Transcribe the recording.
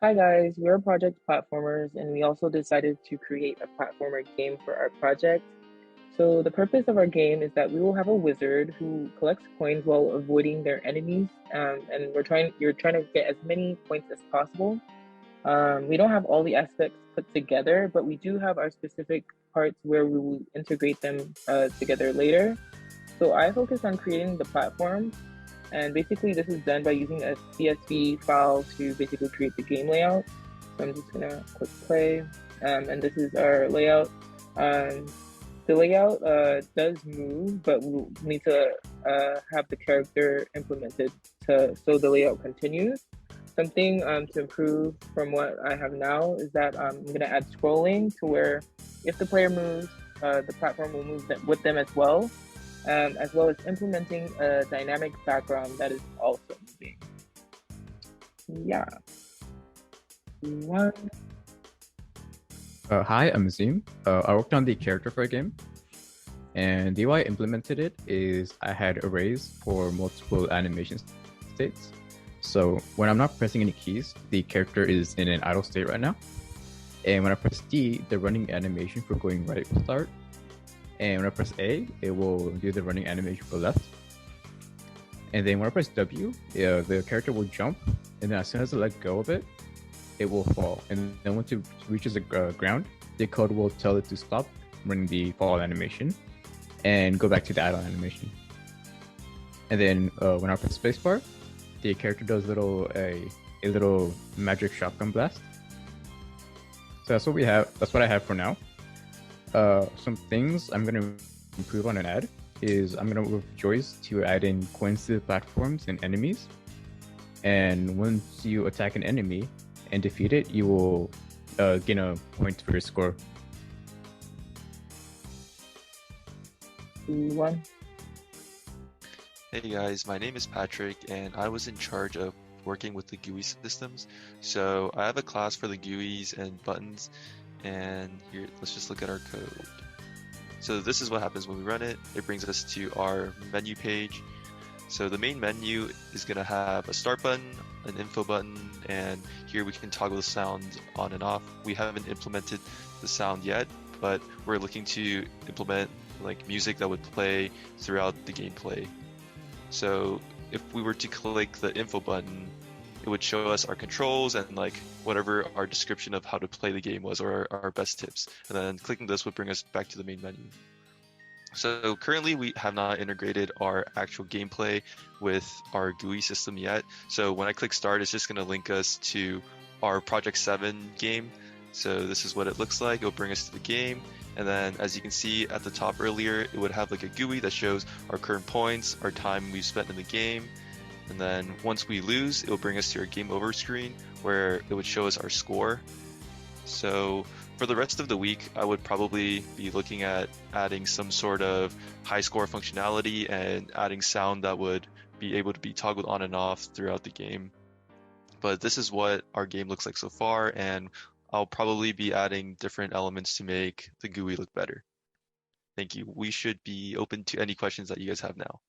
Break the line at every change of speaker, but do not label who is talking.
Hi guys, we're project platformers and we also decided to create a platformer game for our project. So the purpose of our game is that we will have a wizard who collects coins while avoiding their enemies, and you're trying to get as many points as possible. We don't have all the aspects put together, but we do have our specific parts where we will integrate them together later. So I focus on creating the platform, and basically this is done by using a CSV file to basically create the game layout. So I'm just gonna click play, and this is our layout. Um, the layout does move, but we'll need to have the character implemented so the layout continues. Something to improve from what I have now is that I'm going to add scrolling to where if the player moves, the platform will move with them as well as implementing a dynamic background that is also moving. Yeah. One.
Hi, I'm Zim. I worked on the character for a game, and the way I implemented it is I had arrays for multiple animation states. So when I'm not pressing any keys, the character is in an idle state right now. And when I press D, the running animation for going right will start. And when I press A, it will do the running animation for left. And then when I press W, the character will jump. And then as soon as I let go of it, it will fall. And then once it reaches the ground, the code will tell it to stop running the fall animation and go back to the idle animation. And then when I press spacebar, the character does a little magic shotgun blast. So that's what we have. That's what I have for now. Some things I'm gonna improve on and add is I'm gonna move Joyce to add in coins to the platforms and enemies. And once you attack an enemy and defeat it, you will gain a point for your score.
One.
Hey guys, my name is Patrick and I was in charge of working with the GUI systems. So I have a class for the GUIs and buttons, and here, let's just look at our code. So this is what happens when we run it. It brings us to our menu page. So the main menu is gonna have a start button, an info button, and here we can toggle the sound on and off. We haven't implemented the sound yet, but we're looking to implement like music that would play throughout the gameplay. So if we were to click the info button, it would show us our controls and like whatever our description of how to play the game was, or our best tips. And then clicking this would bring us back to the main menu. So currently we have not integrated our actual gameplay with our GUI system yet. So when I click start, it's just going to link us to our Project 7 game. So this is what it looks like. It'll bring us to the game. And then as you can see at the top earlier, it would have like a GUI that shows our current points, our time we've spent in the game. And then once we lose, it will bring us to our game over screen where it would show us our score. So for the rest of the week, I would probably be looking at adding some sort of high score functionality and adding sound that would be able to be toggled on and off throughout the game. But this is what our game looks like so far, and I'll probably be adding different elements to make the GUI look better. Thank you. We should be open to any questions that you guys have now.